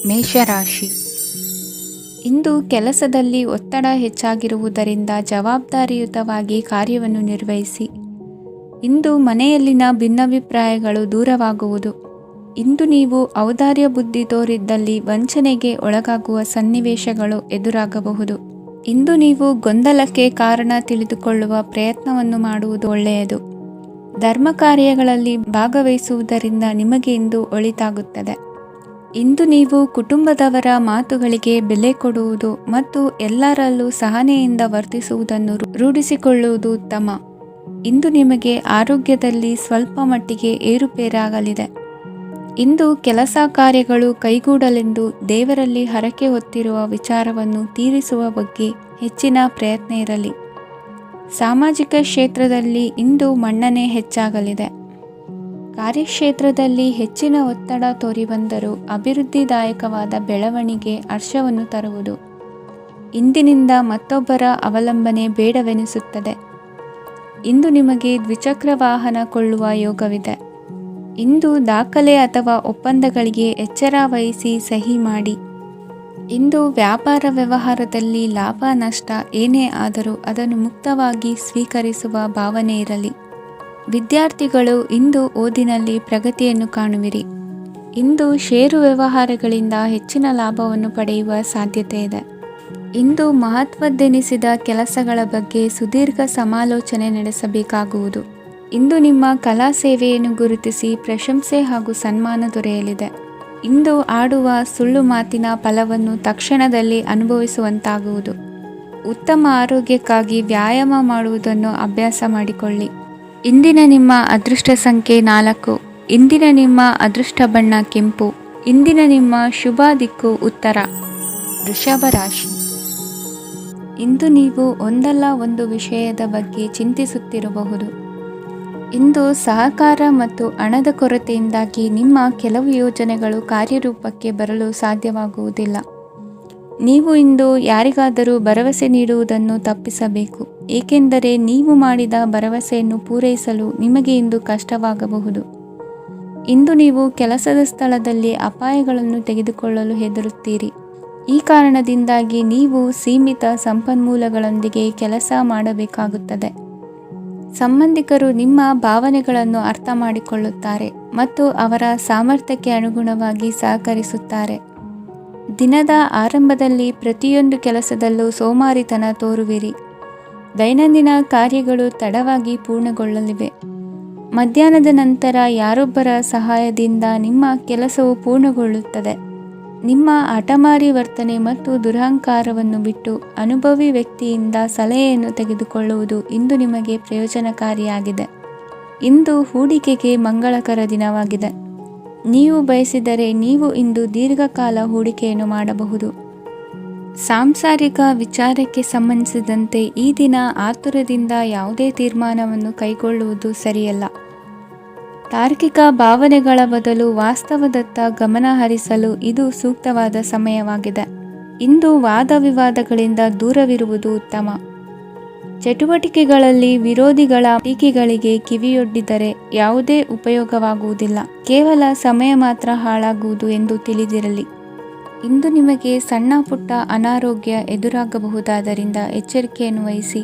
ಮೇಷರಾಶಿ. ಇಂದು ಕೆಲಸದಲ್ಲಿ ಒತ್ತಡ ಹೆಚ್ಚಾಗಿರುವುದರಿಂದ ಜವಾಬ್ದಾರಿಯುತವಾಗಿ ಕಾರ್ಯವನ್ನು ನಿರ್ವಹಿಸಿ. ಇಂದು ಮನೆಯಲ್ಲಿನ ಭಿನ್ನಾಭಿಪ್ರಾಯಗಳು ದೂರವಾಗುವುದು. ಇಂದು ನೀವು ಔದಾರ್ಯ ಬುದ್ಧಿ ತೋರಿದ್ದಲ್ಲಿ ವಂಚನೆಗೆ ಒಳಗಾಗುವ ಸನ್ನಿವೇಶಗಳು ಎದುರಾಗಬಹುದು. ಇಂದು ನೀವು ಗೊಂದಲಕ್ಕೆ ಕಾರಣ ತಿಳಿದುಕೊಳ್ಳುವ ಪ್ರಯತ್ನವನ್ನು ಮಾಡುವುದು ಒಳ್ಳೆಯದು. ಧರ್ಮ ಕಾರ್ಯಗಳಲ್ಲಿ ಭಾಗವಹಿಸುವುದರಿಂದ ನಿಮಗೆ ಇಂದು ಒಳಿತಾಗುತ್ತದೆ. ಇಂದು ನೀವು ಕುಟುಂಬದವರ ಮಾತುಗಳಿಗೆ ಬೆಲೆ ಕೊಡುವುದು ಮತ್ತು ಎಲ್ಲರಲ್ಲೂ ಸಹನೆಯಿಂದ ವರ್ತಿಸುವುದನ್ನು ರೂಢಿಸಿಕೊಳ್ಳುವುದು ಉತ್ತಮ. ಇಂದು ನಿಮಗೆ ಆರೋಗ್ಯದಲ್ಲಿ ಸ್ವಲ್ಪ ಮಟ್ಟಿಗೆ ಏರುಪೇರಾಗಲಿದೆ. ಇಂದು ಕೆಲಸ ಕಾರ್ಯಗಳು ಕೈಗೂಡಲೆಂದು ದೇವರಲ್ಲಿ ಹರಕೆ ಹೊತ್ತಿರುವ ವಿಚಾರವನ್ನು ತೀರಿಸುವ ಬಗ್ಗೆ ಹೆಚ್ಚಿನ ಪ್ರಯತ್ನ ಇರಲಿ. ಸಾಮಾಜಿಕ ಕ್ಷೇತ್ರದಲ್ಲಿ ಇಂದು ಮನ್ನಣೆ ಹೆಚ್ಚಾಗಲಿದೆ. ಕಾರ್ಯಕ್ಷೇತ್ರದಲ್ಲಿ ಹೆಚ್ಚಿನ ಒತ್ತಡ ತೋರಿಬಂದರೂ ಅಭಿವೃದ್ಧಿದಾಯಕವಾದ ಬೆಳವಣಿಗೆ ಹರ್ಷವನ್ನು ತರುವುದು. ಇಂದಿನಿಂದ ಮತ್ತೊಬ್ಬರ ಅವಲಂಬನೆ ಬೇಡವೆನಿಸುತ್ತದೆ. ಇಂದು ನಿಮಗೆ ದ್ವಿಚಕ್ರ ವಾಹನ ಕೊಳ್ಳುವ ಯೋಗವಿದೆ. ಇಂದು ದಾಖಲೆ ಅಥವಾ ಒಪ್ಪಂದಗಳಿಗೆ ಎಚ್ಚರ ವಹಿಸಿ ಸಹಿ ಮಾಡಿ. ಇಂದು ವ್ಯಾಪಾರ ವ್ಯವಹಾರದಲ್ಲಿ ಲಾಭ ನಷ್ಟ ಏನೇ ಆದರೂ ಅದನ್ನು ಮುಕ್ತವಾಗಿ ಸ್ವೀಕರಿಸುವ ಭಾವನೆ ಇರಲಿ. ವಿದ್ಯಾರ್ಥಿಗಳು ಇಂದು ಓದಿನಲ್ಲಿ ಪ್ರಗತಿಯನ್ನು ಕಾಣುವಿರಿ. ಇಂದು ಷೇರು ವ್ಯವಹಾರಗಳಿಂದ ಹೆಚ್ಚಿನ ಲಾಭವನ್ನು ಪಡೆಯುವ ಸಾಧ್ಯತೆ ಇದೆ. ಇಂದು ಮಹತ್ವದ್ದೆನಿಸಿದ ಕೆಲಸಗಳ ಬಗ್ಗೆ ಸುದೀರ್ಘ ಸಮಾಲೋಚನೆ ನಡೆಸಬೇಕಾಗುವುದು. ಇಂದು ನಿಮ್ಮ ಕಲಾ ಸೇವೆಯನ್ನು ಗುರುತಿಸಿ ಪ್ರಶಂಸೆ ಹಾಗೂ ಸನ್ಮಾನ ದೊರೆಯಲಿದೆ. ಇಂದು ಆಡುವ ಸುಳ್ಳು ಮಾತಿನ ಫಲವನ್ನು ತಕ್ಷಣದಲ್ಲಿ ಅನುಭವಿಸುವಂತಾಗುವುದು. ಉತ್ತಮ ಆರೋಗ್ಯಕ್ಕಾಗಿ ವ್ಯಾಯಾಮ ಮಾಡುವುದನ್ನು ಅಭ್ಯಾಸ ಮಾಡಿಕೊಳ್ಳಿ. ಇಂದಿನ ನಿಮ್ಮ ಅದೃಷ್ಟ ಸಂಖ್ಯೆ 4. ಇಂದಿನ ನಿಮ್ಮ ಅದೃಷ್ಟ ಬಣ್ಣ ಕೆಂಪು. ಇಂದಿನ ನಿಮ್ಮ ಶುಭ ದಿಕ್ಕು ಉತ್ತರ. ವೃಷಭ ರಾಶಿ. ಇಂದು ನೀವು ಒಂದಲ್ಲ ಒಂದು ವಿಷಯದ ಬಗ್ಗೆ ಚಿಂತಿಸುತ್ತಿರಬಹುದು. ಇಂದು ಸಹಕಾರ ಮತ್ತು ಹಣದ ಕೊರತೆಯಿಂದಾಗಿ ನಿಮ್ಮ ಕೆಲವು ಯೋಜನೆಗಳು ಕಾರ್ಯರೂಪಕ್ಕೆ ಬರಲು ಸಾಧ್ಯವಾಗುವುದಿಲ್ಲ. ನೀವು ಇಂದು ಯಾರಿಗಾದರೂ ಭರವಸೆ ನೀಡುವುದನ್ನು ತಪ್ಪಿಸಬೇಕು, ಏಕೆಂದರೆ ನೀವು ಮಾಡಿದ ಭರವಸೆಯನ್ನು ಪೂರೈಸಲು ನಿಮಗೆ ಇಂದು ಕಷ್ಟವಾಗಬಹುದು. ಇಂದು ನೀವು ಕೆಲಸದ ಸ್ಥಳದಲ್ಲಿ ಅಪಾಯಗಳನ್ನು ತೆಗೆದುಕೊಳ್ಳಲು ಹೆದರುತ್ತೀರಿ. ಈ ಕಾರಣದಿಂದಾಗಿ ನೀವು ಸೀಮಿತ ಸಂಪನ್ಮೂಲಗಳೊಂದಿಗೆ ಕೆಲಸ ಮಾಡಬೇಕಾಗುತ್ತದೆ. ಸಂಬಂಧಿಕರು ನಿಮ್ಮ ಭಾವನೆಗಳನ್ನು ಅರ್ಥ ಮಾಡಿಕೊಳ್ಳುತ್ತಾರೆ ಮತ್ತು ಅವರ ಸಾಮರ್ಥ್ಯಕ್ಕೆ ಅನುಗುಣವಾಗಿ ಸಹಕರಿಸುತ್ತಾರೆ. ದಿನದ ಆರಂಭದಲ್ಲಿ ಪ್ರತಿಯೊಂದು ಕೆಲಸದಲ್ಲೂ ಸೋಮಾರಿತನ ತೋರುವಿರಿ. ದೈನಂದಿನ ಕಾರ್ಯಗಳು ತಡವಾಗಿ ಪೂರ್ಣಗೊಳ್ಳಲಿವೆ. ಮಧ್ಯಾಹ್ನದ ನಂತರ ಯಾರೊಬ್ಬರ ಸಹಾಯದಿಂದ ನಿಮ್ಮ ಕೆಲಸವು ಪೂರ್ಣಗೊಳ್ಳುತ್ತದೆ. ನಿಮ್ಮ ಹಠಮಾರಿ ವರ್ತನೆ ಮತ್ತು ದುರಹಂಕಾರವನ್ನು ಬಿಟ್ಟು ಅನುಭವಿ ವ್ಯಕ್ತಿಯಿಂದ ಸಲಹೆಯನ್ನು ತೆಗೆದುಕೊಳ್ಳುವುದು ಇಂದು ನಿಮಗೆ ಪ್ರಯೋಜನಕಾರಿಯಾಗಿದೆ. ಇಂದು ಹೂಡಿಕೆಗೆ ಮಂಗಳಕರ ದಿನವಾಗಿದೆ. ನೀವು ಬಯಸಿದರೆ ನೀವು ಇಂದು ದೀರ್ಘಕಾಲ ಹೂಡಿಕೆಯನ್ನು ಮಾಡಬಹುದು. ಸಾಂಸಾರಿಕ ವಿಚಾರಕ್ಕೆ ಸಂಬಂಧಿಸಿದಂತೆ ಈ ದಿನ ಆತುರದಿಂದ ಯಾವುದೇ ತೀರ್ಮಾನವನ್ನು ಕೈಗೊಳ್ಳುವುದು ಸರಿಯಲ್ಲ. ತಾರ್ಕಿಕ ಭಾವನೆಗಳ ಬದಲು ವಾಸ್ತವದತ್ತ ಗಮನ ಹರಿಸಲು ಇದು ಸೂಕ್ತವಾದ ಸಮಯವಾಗಿದೆ. ಇಂದು ವಾದ ವಿವಾದಗಳಿಂದ ದೂರವಿರುವುದು ಉತ್ತಮ. ಚಟುವಟಿಕೆಗಳಲ್ಲಿ ವಿರೋಧಿಗಳ ಟೀಕೆಗಳಿಗೆ ಕಿವಿಯೊಡ್ಡಿದರೆ ಯಾವುದೇ ಉಪಯೋಗವಾಗುವುದಿಲ್ಲ, ಕೇವಲ ಸಮಯ ಮಾತ್ರ ಹಾಳಾಗುವುದು ಎಂದು ತಿಳಿದಿರಲಿ. ಇಂದು ನಿಮಗೆ ಸಣ್ಣ ಪುಟ್ಟ ಅನಾರೋಗ್ಯ ಎದುರಾಗಬಹುದಾದ್ದರಿಂದ ಎಚ್ಚರಿಕೆಯನ್ನು ವಹಿಸಿ.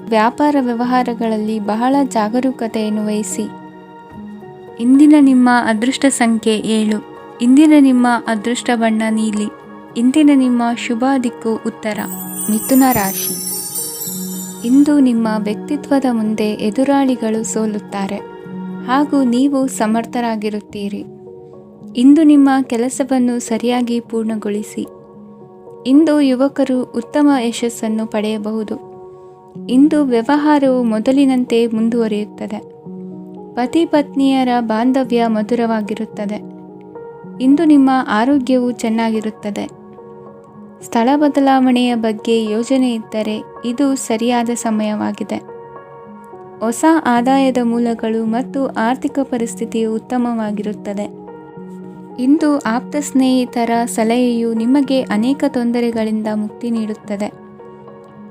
ವ್ಯಾಪಾರ ವ್ಯವಹಾರಗಳಲ್ಲಿ ಬಹಳ ಜಾಗರೂಕತೆಯನ್ನು ವಹಿಸಿ. ಇಂದಿನ ನಿಮ್ಮ ಅದೃಷ್ಟ ಸಂಖ್ಯೆ 7. ಇಂದಿನ ನಿಮ್ಮ ಅದೃಷ್ಟ ಬಣ್ಣ ನೀಲಿ. ಇಂದಿನ ನಿಮ್ಮ ಶುಭ ದಿಕ್ಕು ಉತ್ತರ. ಮಿಥುನ ರಾಶಿ. ಇಂದು ನಿಮ್ಮ ವ್ಯಕ್ತಿತ್ವದ ಮುಂದೆ ಎದುರಾಳಿಗಳು ಸೋಲುತ್ತಾರೆ ಹಾಗೂ ನೀವು ಸಮರ್ಥರಾಗಿರುತ್ತೀರಿ. ಇಂದು ನಿಮ್ಮ ಕೆಲಸವನ್ನು ಸರಿಯಾಗಿ ಪೂರ್ಣಗೊಳಿಸಿ. ಇಂದು ಯುವಕರು ಉತ್ತಮ ಯಶಸ್ಸನ್ನು ಪಡೆಯಬಹುದು. ಇಂದು ವ್ಯವಹಾರವು ಮೊದಲಿನಂತೆ ಮುಂದುವರಿಯುತ್ತದೆ. ಪತಿ ಪತ್ನಿಯರ ಬಾಂಧವ್ಯ ಮಧುರವಾಗಿರುತ್ತದೆ. ಇಂದು ನಿಮ್ಮ ಆರೋಗ್ಯವು ಚೆನ್ನಾಗಿರುತ್ತದೆ. ಸ್ಥಳ ಬದಲಾವಣೆಯ ಬಗ್ಗೆ ಯೋಜನೆ ಇದ್ದರೆ ಇದು ಸರಿಯಾದ ಸಮಯವಾಗಿದೆ. ಹೊಸ ಆದಾಯದ ಮೂಲಗಳು ಮತ್ತು ಆರ್ಥಿಕ ಪರಿಸ್ಥಿತಿಯು ಉತ್ತಮವಾಗಿರುತ್ತದೆ. ಇಂದು ಆಪ್ತ ಸ್ನೇಹಿತರ ಸಲಹೆಯು ನಿಮಗೆ ಅನೇಕ ತೊಂದರೆಗಳಿಂದ ಮುಕ್ತಿ ನೀಡುತ್ತದೆ.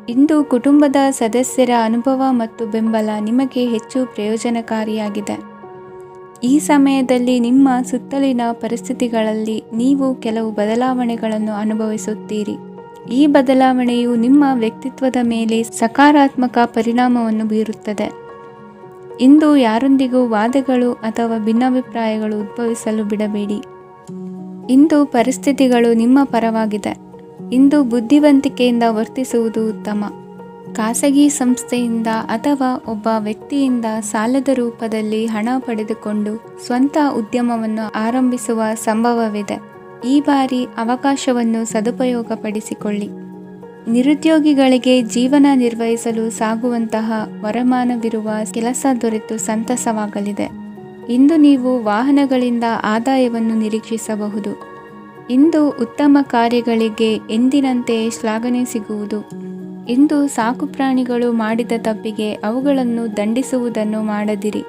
ಇಂದು ಕುಟುಂಬದ ಸದಸ್ಯರ ಅನುಭವ ಮತ್ತು ಬೆಂಬಲ ನಿಮಗೆ ಹೆಚ್ಚು ಪ್ರಯೋಜನಕಾರಿಯಾಗಿದೆ. ಈ ಸಮಯದಲ್ಲಿ ನಿಮ್ಮ ಸುತ್ತಲಿನ ಪರಿಸ್ಥಿತಿಗಳಲ್ಲಿ ನೀವು ಕೆಲವು ಬದಲಾವಣೆಗಳನ್ನು ಅನುಭವಿಸುತ್ತೀರಿ. ಈ ಬದಲಾವಣೆಯು ನಿಮ್ಮ ವ್ಯಕ್ತಿತ್ವದ ಮೇಲೆ ಸಕಾರಾತ್ಮಕ ಪರಿಣಾಮವನ್ನು ಬೀರುತ್ತದೆ. ಇಂದು ಯಾರೊಂದಿಗೂ ವಾದಗಳು ಅಥವಾ ಭಿನ್ನಾಭಿಪ್ರಾಯಗಳು ಉದ್ಭವಿಸಲು ಬಿಡಬೇಡಿ. ಇಂದು ಪರಿಸ್ಥಿತಿಗಳು ನಿಮ್ಮ ಪರವಾಗಿದೆ. ಇಂದು ಬುದ್ಧಿವಂತಿಕೆಯಿಂದ ವರ್ತಿಸುವುದು ಉತ್ತಮ. ಖಾಸಗಿ ಸಂಸ್ಥೆಯಿಂದ ಅಥವಾ ಒಬ್ಬ ವ್ಯಕ್ತಿಯಿಂದ ಸಾಲದ ರೂಪದಲ್ಲಿ ಹಣ ಪಡೆದುಕೊಂಡು ಸ್ವಂತ ಉದ್ಯಮವನ್ನು ಆರಂಭಿಸುವ ಸಂಭವವಿದೆ. ಈ ಬಾರಿ ಅವಕಾಶವನ್ನು ಸದುಪಯೋಗಪಡಿಸಿಕೊಳ್ಳಿ. ನಿರುದ್ಯೋಗಿಗಳಿಗೆ ಜೀವನ ನಿರ್ವಹಿಸಲು ಸಾಗುವಂತಹ ವರಮಾನವಿರುವ ಕೆಲಸ ದೊರೆತು ಸಂತಸವಾಗಲಿದೆ. ಇಂದು ನೀವು ವಾಹನಗಳಿಂದ ಆದಾಯವನ್ನು ನಿರೀಕ್ಷಿಸಬಹುದು. ಇಂದು ಉತ್ತಮ ಕಾರ್ಯಗಳಿಗೆ ಎಂದಿನಂತೆಯೇ ಶ್ಲಾಘನೆ ಸಿಗುವುದು. ಇಂದು ಸಾಕುಪ್ರಾಣಿಗಳು ಮಾಡಿದ ತಪ್ಪಿಗೆ ಅವುಗಳನ್ನು ದಂಡಿಸುವುದನ್ನು ಮಾಡದಿರಿ.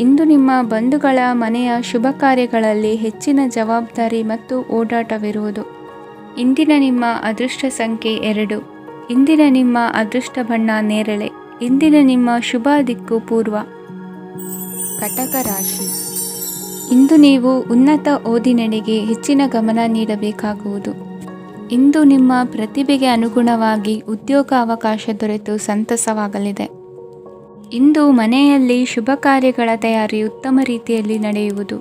ಇಂದು ನಿಮ್ಮ ಬಂಧುಗಳ ಮನೆಯ ಶುಭ ಕಾರ್ಯಗಳಲ್ಲಿ ಹೆಚ್ಚಿನ ಜವಾಬ್ದಾರಿ ಮತ್ತು ಓಡಾಟವಿರುವುದು. ಇಂದಿನ ನಿಮ್ಮ ಅದೃಷ್ಟ ಸಂಖ್ಯೆ 2. ಇಂದಿನ ನಿಮ್ಮ ಅದೃಷ್ಟ ಬಣ್ಣ ನೇರಳೆ. ಇಂದಿನ ನಿಮ್ಮ ಶುಭ ದಿಕ್ಕು ಪೂರ್ವ. ಕಟಕ ರಾಶಿ. ಇಂದು ನೀವು ಉನ್ನತ ಓದಿನೆಡೆಗೆ ಹೆಚ್ಚಿನ ಗಮನ ನೀಡಬೇಕಾಗುವುದು. ಇಂದು ನಿಮ್ಮ ಪ್ರತಿಭೆಗೆ ಅನುಗುಣವಾಗಿ ಉದ್ಯೋಗ ಅವಕಾಶ ದೊರೆತು ಸಂತಸವಾಗಲಿದೆ. ಇಂದು ಮನೆಯಲ್ಲಿ ಶುಭ ಕಾರ್ಯಗಳ ತಯಾರಿ ಉತ್ತಮ ರೀತಿಯಲ್ಲಿ ನಡೆಯುವುದು.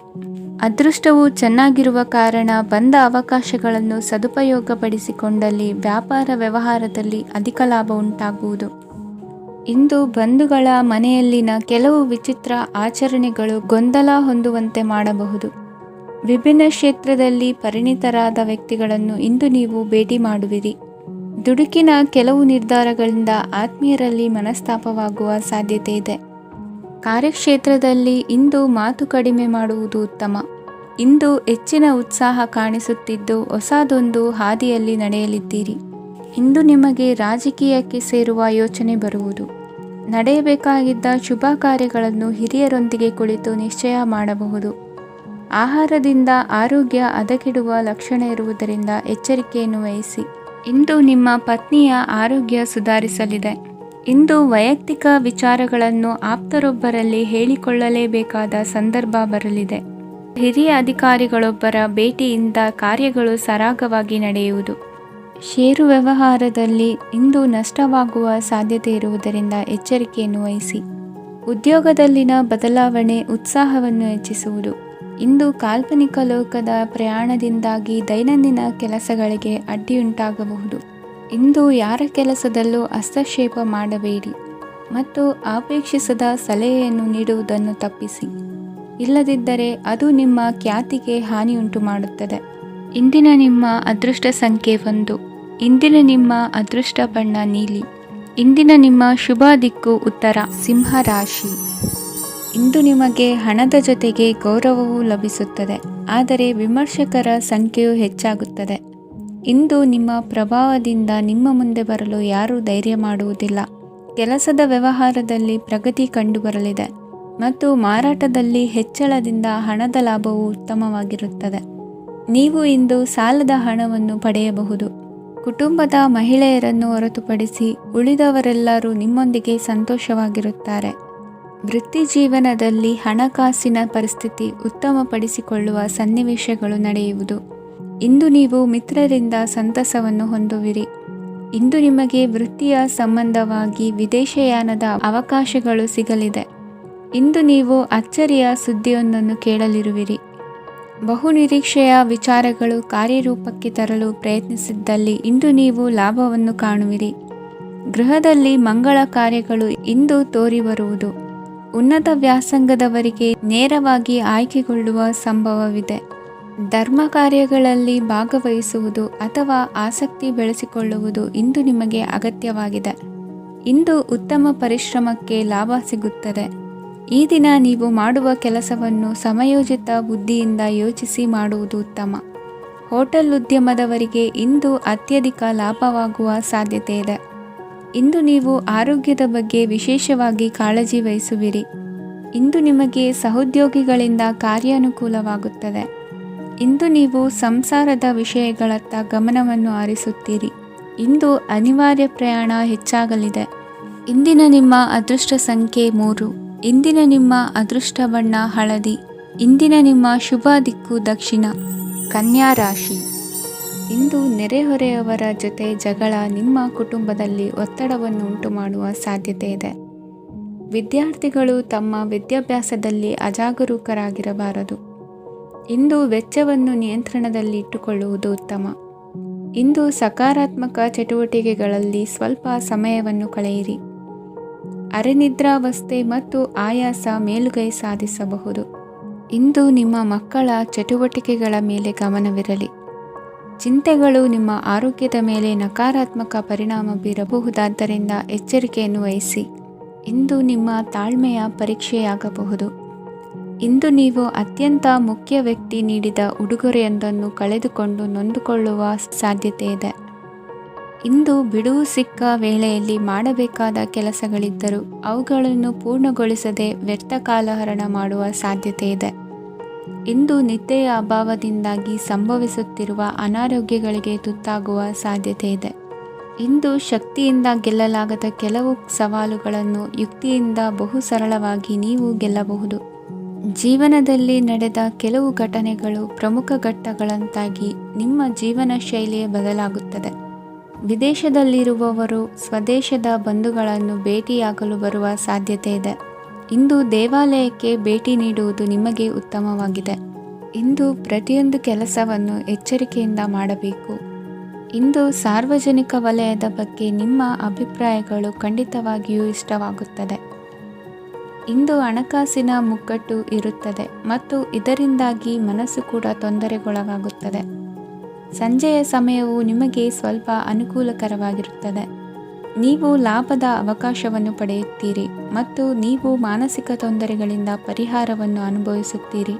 ಅದೃಷ್ಟವು ಚೆನ್ನಾಗಿರುವ ಕಾರಣ ಬಂದ ಅವಕಾಶಗಳನ್ನು ಸದುಪಯೋಗಪಡಿಸಿಕೊಂಡಲ್ಲಿ ವ್ಯಾಪಾರ ವ್ಯವಹಾರದಲ್ಲಿ ಅಧಿಕ ಲಾಭ ಉಂಟಾಗುವುದು. ಇಂದು ಬಂಧುಗಳ ಮನೆಯಲ್ಲಿನ ಕೆಲವು ವಿಚಿತ್ರ ಆಚರಣೆಗಳು ಗೊಂದಲ ಹೊಂದುವಂತೆ ಮಾಡಬಹುದು. ವಿಭಿನ್ನ ಕ್ಷೇತ್ರದಲ್ಲಿ ಪರಿಣಿತರಾದ ವ್ಯಕ್ತಿಗಳನ್ನು ಇಂದು ನೀವು ಭೇಟಿ ಮಾಡುವಿರಿ. ದುಡುಕಿನ ಕೆಲವು ನಿರ್ಧಾರಗಳಿಂದ ಆತ್ಮೀಯರಲ್ಲಿ ಮನಸ್ತಾಪವಾಗುವ ಸಾಧ್ಯತೆ ಇದೆ. ಕಾರ್ಯಕ್ಷೇತ್ರದಲ್ಲಿ ಇಂದು ಮಾತು ಕಡಿಮೆ ಮಾಡುವುದು ಉತ್ತಮ. ಇಂದು ಹೆಚ್ಚಿನ ಉತ್ಸಾಹ ಕಾಣಿಸುತ್ತಿದ್ದು ಹೊಸದೊಂದು ಹಾದಿಯಲ್ಲಿ ನಡೆಯಲಿದ್ದೀರಿ. ಇಂದು ನಿಮಗೆ ರಾಜಕೀಯಕ್ಕೆ ಸೇರುವ ಯೋಚನೆ ಬರುವುದು. ನಡೆಯಬೇಕಾಗಿದ್ದ ಶುಭ ಕಾರ್ಯಗಳನ್ನು ಹಿರಿಯರೊಂದಿಗೆ ಕುಳಿತು ನಿಶ್ಚಯ ಮಾಡಬಹುದು. ಆಹಾರದಿಂದ ಆರೋಗ್ಯ ಹದಗೆಡುವ ಲಕ್ಷಣ ಇರುವುದರಿಂದ ಎಚ್ಚರಿಕೆಯನ್ನು ವಹಿಸಿ. ಇಂದು ನಿಮ್ಮ ಪತ್ನಿಯ ಆರೋಗ್ಯ ಸುಧಾರಿಸಲಿದೆ. ಇಂದು ವೈಯಕ್ತಿಕ ವಿಚಾರಗಳನ್ನು ಆಪ್ತರೊಬ್ಬರಲ್ಲಿ ಹೇಳಿಕೊಳ್ಳಲೇಬೇಕಾದ ಸಂದರ್ಭ ಬರಲಿದೆ. ಹಿರಿಯ ಅಧಿಕಾರಿಗಳೊಬ್ಬರ ಭೇಟಿಯಿಂದ ಕಾರ್ಯಗಳು ಸರಾಗವಾಗಿ ನಡೆಯುವುದು. ಷೇರು ವ್ಯವಹಾರದಲ್ಲಿ ಇಂದು ನಷ್ಟವಾಗುವ ಸಾಧ್ಯತೆ ಇರುವುದರಿಂದ ಎಚ್ಚರಿಕೆಯನ್ನು ವಹಿಸಿ. ಉದ್ಯೋಗದಲ್ಲಿನ ಬದಲಾವಣೆ ಉತ್ಸಾಹವನ್ನು ಹೆಚ್ಚಿಸುವುದು. ಇಂದು ಕಾಲ್ಪನಿಕ ಲೋಕದ ಪ್ರಯಾಣದಿಂದಾಗಿ ದೈನಂದಿನ ಕೆಲಸಗಳಿಗೆ ಅಡ್ಡಿಯುಂಟಾಗಬಹುದು. ಇಂದು ಯಾರ ಕೆಲಸದಲ್ಲೂ ಹಸ್ತಕ್ಷೇಪ ಮಾಡಬೇಡಿ ಮತ್ತು ಅಪೇಕ್ಷಿಸದ ಸಲಹೆಯನ್ನು ನೀಡುವುದನ್ನು ತಪ್ಪಿಸಿ. ಇಲ್ಲದಿದ್ದರೆ ಅದು ನಿಮ್ಮ ಖ್ಯಾತಿಗೆ ಹಾನಿಯುಂಟು ಮಾಡುತ್ತದೆ. ಇಂದಿನ ನಿಮ್ಮ ಅದೃಷ್ಟ ಸಂಖ್ಯೆ 1. ಇಂದಿನ ನಿಮ್ಮ ಅದೃಷ್ಟ ಬಣ್ಣ ನೀಲಿ. ಇಂದಿನ ನಿಮ್ಮ ಶುಭ ದಿಕ್ಕು ಉತ್ತರ. ಸಿಂಹ ರಾಶಿ. ಇಂದು ನಿಮಗೆ ಹಣದ ಜೊತೆಗೆ ಗೌರವವೂ ಲಭಿಸುತ್ತದೆ, ಆದರೆ ವಿಮರ್ಶಕರ ಸಂಖ್ಯೆಯು ಹೆಚ್ಚಾಗುತ್ತದೆ. ಇಂದು ನಿಮ್ಮ ಪ್ರಭಾವದಿಂದ ನಿಮ್ಮ ಮುಂದೆ ಬರಲು ಯಾರೂ ಧೈರ್ಯ ಮಾಡುವುದಿಲ್ಲ. ಕೆಲಸದ ವ್ಯವಹಾರದಲ್ಲಿ ಪ್ರಗತಿ ಕಂಡುಬರಲಿದೆ ಮತ್ತು ಮಾರಾಟದಲ್ಲಿ ಹೆಚ್ಚಳದಿಂದ ಹಣದ ಲಾಭವು ಉತ್ತಮವಾಗಿರುತ್ತದೆ. ನೀವು ಇಂದು ಸಾಲದ ಹಣವನ್ನು ಪಡೆಯಬಹುದು. ಕುಟುಂಬದ ಮಹಿಳೆಯರನ್ನು ಹೊರತುಪಡಿಸಿ ಉಳಿದವರೆಲ್ಲರೂ ನಿಮ್ಮೊಂದಿಗೆ ಸಂತೋಷವಾಗಿರುತ್ತಾರೆ. ವೃತ್ತಿ ಜೀವನದಲ್ಲಿ ಹಣಕಾಸಿನ ಪರಿಸ್ಥಿತಿ ಉತ್ತಮಪಡಿಸಿಕೊಳ್ಳುವ ಸನ್ನಿವೇಶಗಳು ನಡೆಯುವುದು. ಇಂದು ನೀವು ಮಿತ್ರರಿಂದ ಸಂತಸವನ್ನು ಹೊಂದುವಿರಿ. ಇಂದು ನಿಮಗೆ ವೃತ್ತಿಯ ಸಂಬಂಧವಾಗಿ ವಿದೇಶಯಾನದ ಅವಕಾಶಗಳು ಸಿಗಲಿದೆ. ಇಂದು ನೀವು ಅಚ್ಚರಿಯ ಸುದ್ದಿಯೊಂದನ್ನು ಕೇಳಲಿರುವಿರಿ. ಬಹುನಿರೀಕ್ಷೆಯ ವಿಚಾರಗಳು ಕಾರ್ಯರೂಪಕ್ಕೆ ತರಲು ಪ್ರಯತ್ನಿಸಿದ್ದಲ್ಲಿ ಇಂದು ನೀವು ಲಾಭವನ್ನು ಕಾಣುವಿರಿ. ಗೃಹದಲ್ಲಿ ಮಂಗಳ ಕಾರ್ಯಗಳು ಇಂದು ತೋರಿ ಬರುವುದು. ಉನ್ನತ ವ್ಯಾಸಂಗದವರಿಗೆ ನೇರವಾಗಿ ಆಯ್ಕೆಗೊಳ್ಳುವ ಸಂಭವವಿದೆ. ಧರ್ಮ ಕಾರ್ಯಗಳಲ್ಲಿ ಭಾಗವಹಿಸುವುದು ಅಥವಾ ಆಸಕ್ತಿ ಬೆಳೆಸಿಕೊಳ್ಳುವುದು ಇಂದು ನಿಮಗೆ ಅಗತ್ಯವಾಗಿದೆ. ಇಂದು ಉತ್ತಮ ಪರಿಶ್ರಮಕ್ಕೆ ಲಾಭ ಸಿಗುತ್ತದೆ. ಈ ದಿನ ನೀವು ಮಾಡುವ ಕೆಲಸವನ್ನು ಸಮಯೋಚಿತ ಬುದ್ಧಿಯಿಂದ ಯೋಚಿಸಿ ಮಾಡುವುದು ಉತ್ತಮ. ಹೋಟೆಲ್ ಉದ್ಯಮದವರಿಗೆ ಇಂದು ಅತ್ಯಧಿಕ ಲಾಭವಾಗುವ ಸಾಧ್ಯತೆ ಇದೆ. ಇಂದು ನೀವು ಆರೋಗ್ಯದ ಬಗ್ಗೆ ವಿಶೇಷವಾಗಿ ಕಾಳಜಿ ವಹಿಸುವಿರಿ. ಇಂದು ನಿಮಗೆ ಸಹೋದ್ಯೋಗಿಗಳಿಂದ ಕಾರ್ಯಾನುಕೂಲವಾಗುತ್ತದೆ. ಇಂದು ನೀವು ಸಂಸಾರದ ವಿಷಯಗಳತ್ತ ಗಮನವನ್ನು ಹರಿಸುತ್ತೀರಿ. ಇಂದು ಅನಿವಾರ್ಯ ಪ್ರಯಾಣ ಹೆಚ್ಚಾಗಲಿದೆ. ಇಂದಿನ ನಿಮ್ಮ ಅದೃಷ್ಟ ಸಂಖ್ಯೆ 3. ಇಂದಿನ ನಿಮ್ಮ ಅದೃಷ್ಟ ಬಣ್ಣ ಹಳದಿ. ಇಂದಿನ ನಿಮ್ಮ ಶುಭ ದಿಕ್ಕು ದಕ್ಷಿಣ. ಕನ್ಯಾ ರಾಶಿ. ಇಂದು ನೆರೆಹೊರೆಯವರ ಜೊತೆ ಜಗಳ ನಿಮ್ಮ ಕುಟುಂಬದಲ್ಲಿ ಒತ್ತಡವನ್ನು ಉಂಟು ಮಾಡುವ ಸಾಧ್ಯತೆ ಇದೆ. ವಿದ್ಯಾರ್ಥಿಗಳು ತಮ್ಮ ವಿದ್ಯಾಭ್ಯಾಸದಲ್ಲಿ ಅಜಾಗರೂಕರಾಗಿರಬಾರದು. ಇಂದು ವೆಚ್ಚವನ್ನು ನಿಯಂತ್ರಣದಲ್ಲಿ ಇಟ್ಟುಕೊಳ್ಳುವುದು ಉತ್ತಮ. ಇಂದು ಸಕಾರಾತ್ಮಕ ಚಟುವಟಿಕೆಗಳಲ್ಲಿ ಸ್ವಲ್ಪ ಸಮಯವನ್ನು ಕಳೆಯಿರಿ. ಅರೆನಿದ್ರಾವಸ್ಥೆ ಮತ್ತು ಆಯಾಸ ಮೇಲುಗೈ ಸಾಧಿಸಬಹುದು. ಇಂದು ನಿಮ್ಮ ಮಕ್ಕಳ ಚಟುವಟಿಕೆಗಳ ಮೇಲೆ ಗಮನವಿರಲಿ. ಚಿಂತೆಗಳು ನಿಮ್ಮ ಆರೋಗ್ಯದ ಮೇಲೆ ನಕಾರಾತ್ಮಕ ಪರಿಣಾಮ ಬೀರಬಹುದಾದ್ದರಿಂದ ಎಚ್ಚರಿಕೆಯನ್ನು ವಹಿಸಿ. ಇಂದು ನಿಮ್ಮ ತಾಳ್ಮೆಯ ಪರೀಕ್ಷೆಯಾಗಬಹುದು. ಇಂದು ನೀವು ಅತ್ಯಂತ ಮುಖ್ಯ ವ್ಯಕ್ತಿ ನೀಡಿದ ಉಡುಗೊರೆಯೊಂದನ್ನು ಕಳೆದುಕೊಂಡು ನೊಂದುಕೊಳ್ಳುವ ಸಾಧ್ಯತೆ ಇದೆ. ಇಂದು ಬಿಡುವು ಸಿಕ್ಕ ವೇಳೆಯಲ್ಲಿ ಮಾಡಬೇಕಾದ ಕೆಲಸಗಳಿದ್ದರೂ ಅವುಗಳನ್ನು ಪೂರ್ಣಗೊಳಿಸದೆ ವ್ಯರ್ಥ ಕಾಲಹರಣ ಮಾಡುವ ಸಾಧ್ಯತೆ ಇದೆ. ಇಂದು ನಿದ್ದೆಯ ಅಭಾವದಿಂದಾಗಿ ಸಂಭವಿಸುತ್ತಿರುವ ಅನಾರೋಗ್ಯಗಳಿಗೆ ತುತ್ತಾಗುವ ಸಾಧ್ಯತೆ ಇದೆ. ಇಂದು ಶಕ್ತಿಯಿಂದ ಗೆಲ್ಲಲಾಗದ ಕೆಲವು ಸವಾಲುಗಳನ್ನು ಯುಕ್ತಿಯಿಂದ ಬಹು ಸರಳವಾಗಿ ನೀವು ಗೆಲ್ಲಬಹುದು. ಜೀವನದಲ್ಲಿ ನಡೆದ ಕೆಲವು ಘಟನೆಗಳು ಪ್ರಮುಖ ಘಟ್ಟಗಳಂತಾಗಿ ನಿಮ್ಮ ಜೀವನ ಶೈಲಿಯೇ ಬದಲಾಗುತ್ತದೆ. ವಿದೇಶದಲ್ಲಿರುವವರು ಸ್ವದೇಶದ ಬಂಧುಗಳನ್ನು ಭೇಟಿಯಾಗಲು ಬರುವ ಸಾಧ್ಯತೆ ಇದೆ. ಇಂದು ದೇವಾಲಯಕ್ಕೆ ಭೇಟಿ ನೀಡುವುದು ನಿಮಗೆ ಉತ್ತಮವಾಗಿದೆ. ಇಂದು ಪ್ರತಿಯೊಂದು ಕೆಲಸವನ್ನು ಎಚ್ಚರಿಕೆಯಿಂದ ಮಾಡಬೇಕು. ಇಂದು ಸಾರ್ವಜನಿಕ ವಲಯದ ಬಗ್ಗೆ ನಿಮ್ಮ ಅಭಿಪ್ರಾಯಗಳು ಖಂಡಿತವಾಗಿಯೂ ಇಷ್ಟವಾಗುತ್ತದೆ. ಇಂದು ಹಣಕಾಸಿನ ಮುಗ್ಗಟ್ಟು ಇರುತ್ತದೆ ಮತ್ತು ಇದರಿಂದಾಗಿ ಮನಸ್ಸು ಕೂಡ ತೊಂದರೆಗೊಳಗಾಗುತ್ತದೆ. ಸಂಜೆಯ ಸಮಯವು ನಿಮಗೆ ಸ್ವಲ್ಪ ಅನುಕೂಲಕರವಾಗಿರುತ್ತದೆ. ನೀವು ಲಾಭದ ಅವಕಾಶವನ್ನು ಪಡೆಯುತ್ತೀರಿ ಮತ್ತು ನೀವು ಮಾನಸಿಕ ತೊಂದರೆಗಳಿಂದ ಪರಿಹಾರವನ್ನು ಅನುಭವಿಸುತ್ತೀರಿ.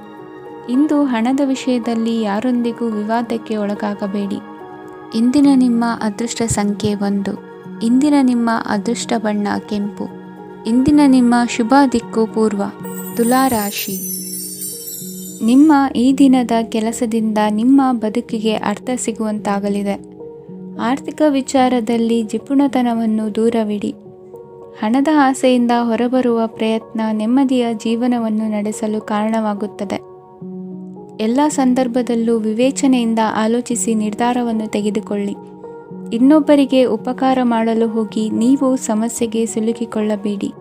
ಇಂದು ಹಣದ ವಿಷಯದಲ್ಲಿ ಯಾರೊಂದಿಗೂ ವಿವಾದಕ್ಕೆ ಒಳಗಾಗಬೇಡಿ. ಇಂದಿನ ನಿಮ್ಮ ಅದೃಷ್ಟ ಸಂಖ್ಯೆ 1. ಇಂದಿನ ನಿಮ್ಮ ಅದೃಷ್ಟ ಬಣ್ಣ ಕೆಂಪು. ಇಂದಿನ ನಿಮ್ಮ ಶುಭ ದಿಕ್ಕು ಪೂರ್ವ. ತುಲಾ ರಾಶಿ. ನಿಮ್ಮ ಈ ದಿನದ ಕೆಲಸದಿಂದ ನಿಮ್ಮ ಬದುಕಿಗೆ ಅರ್ಥ ಸಿಗುವಂತಾಗಲಿದೆ. ಆರ್ಥಿಕ ವಿಚಾರದಲ್ಲಿ ಜಿಪುಣತನವನ್ನು ದೂರವಿಡಿ. ಹಣದ ಆಸೆಯಿಂದ ಹೊರಬರುವ ಪ್ರಯತ್ನ ನೆಮ್ಮದಿಯ ಜೀವನವನ್ನು ನಡೆಸಲು ಕಾರಣವಾಗುತ್ತದೆ. ಎಲ್ಲ ಸಂದರ್ಭದಲ್ಲೂ ವಿವೇಚನೆಯಿಂದ ಆಲೋಚಿಸಿ ನಿರ್ಧಾರವನ್ನು ತೆಗೆದುಕೊಳ್ಳಿ. ಇನ್ನೊಬ್ಬರಿಗೆ ಉಪಕಾರ ಮಾಡಲು ಹೋಗಿ ನೀವು ಸಮಸ್ಯೆಗೆ ಸಿಲುಕಿಕೊಳ್ಳಬೇಡಿ.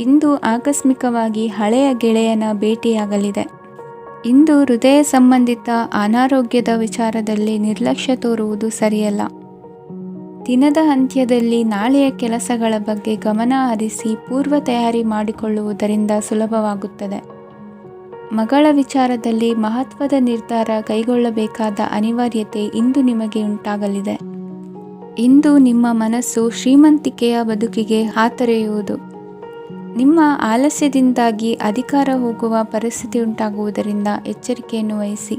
ಇಂದು ಆಕಸ್ಮಿಕವಾಗಿ ಹಳೆಯ ಗೆಳೆಯನ ಭೇಟಿಯಾಗಲಿದೆ. ಇಂದು ಹೃದಯ ಸಂಬಂಧಿತ ಅನಾರೋಗ್ಯದ ವಿಚಾರದಲ್ಲಿ ನಿರ್ಲಕ್ಷ್ಯ ತೋರುವುದು ಸರಿಯಲ್ಲ. ದಿನದ ಅಂತ್ಯದಲ್ಲಿ ನಾಳೆಯ ಕೆಲಸಗಳ ಬಗ್ಗೆ ಗಮನ ಹರಿಸಿ ಪೂರ್ವ ತಯಾರಿ ಮಾಡಿಕೊಳ್ಳುವುದರಿಂದ ಸುಲಭವಾಗುತ್ತದೆ. ಮಗಳ ವಿಚಾರದಲ್ಲಿ ಮಹತ್ವದ ನಿರ್ಧಾರ ಕೈಗೊಳ್ಳಬೇಕಾದ ಅನಿವಾರ್ಯತೆ ಇಂದು ನಿಮಗೆ ಉಂಟಾಗಲಿದೆ. ಇಂದು ನಿಮ್ಮ ಮನಸ್ಸು ಶ್ರೀಮಂತಿಕೆಯ ಬದುಕಿಗೆ ಹಾತೊರೆಯುವುದು. ನಿಮ್ಮ ಆಲಸ್ಯದಿಂದಾಗಿ ಅಧಿಕಾರ ಹೋಗುವ ಪರಿಸ್ಥಿತಿ ಉಂಟಾಗುವುದರಿಂದ ಎಚ್ಚರಿಕೆಯನ್ನು ವಹಿಸಿ.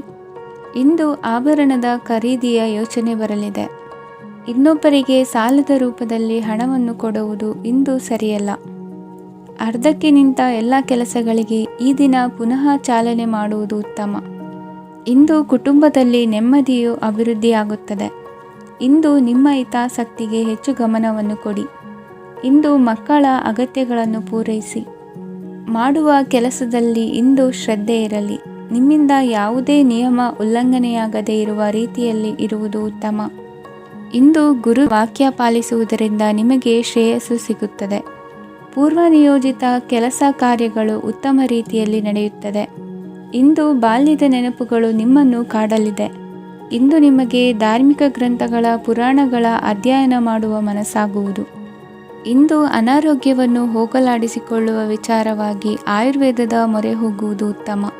ಇಂದು ಆಭರಣದ ಖರೀದಿಯ ಯೋಚನೆ ಬರಲಿದೆ. ಇನ್ನೊಬ್ಬರಿಗೆ ಸಾಲದ ರೂಪದಲ್ಲಿ ಹಣವನ್ನು ಕೊಡುವುದು ಇಂದು ಸರಿಯಲ್ಲ. ಅರ್ಧಕ್ಕೆ ನಿಂತ ಎಲ್ಲ ಕೆಲಸಗಳಿಗೆ ಈ ದಿನ ಪುನಃ ಚಾಲನೆ ಮಾಡುವುದು ಉತ್ತಮ. ಇಂದು ಕುಟುಂಬದಲ್ಲಿ ನೆಮ್ಮದಿಯು ಅಭಿವೃದ್ಧಿಯಾಗುತ್ತದೆ. ಇಂದು ನಿಮ್ಮ ಹಿತಾಸಕ್ತಿಗೆ ಹೆಚ್ಚು ಗಮನವನ್ನು ಕೊಡಿ. ಇಂದು ಮಕ್ಕಳ ಅಗತ್ಯಗಳನ್ನು ಪೂರೈಸಿ. ಮಾಡುವ ಕೆಲಸದಲ್ಲಿ ಇಂದು ಶ್ರದ್ಧೆ ಇರಲಿ. ನಿಮ್ಮಿಂದ ಯಾವುದೇ ನಿಯಮ ಉಲ್ಲಂಘನೆಯಾಗದೇ ಇರುವ ರೀತಿಯಲ್ಲಿ ಇರುವುದು ಉತ್ತಮ. ಇಂದು ಗುರು ವಾಕ್ಯ ಪಾಲಿಸುವುದರಿಂದ ನಿಮಗೆ ಶ್ರೇಯಸ್ಸು ಸಿಗುತ್ತದೆ. ಪೂರ್ವ ನಿಯೋಜಿತ ಕೆಲಸ ಕಾರ್ಯಗಳು ಉತ್ತಮ ರೀತಿಯಲ್ಲಿ ನಡೆಯುತ್ತದೆ. ಇಂದು ಬಾಲ್ಯದ ನೆನಪುಗಳು ನಿಮ್ಮನ್ನು ಕಾಡಲಿದೆ. ಇಂದು ನಿಮಗೆ ಧಾರ್ಮಿಕ ಗ್ರಂಥಗಳ ಪುರಾಣಗಳ ಅಧ್ಯಯನ ಮಾಡುವ ಮನಸ್ಸಾಗುವುದು. ಇಂದು ಅನಾರೋಗ್ಯವನ್ನು ಹೋಗಲಾಡಿಸಿಕೊಳ್ಳುವ ವಿಚಾರವಾಗಿ ಆಯುರ್ವೇದದ ಮೊರೆ ಹೋಗುವುದು ಉತ್ತಮ.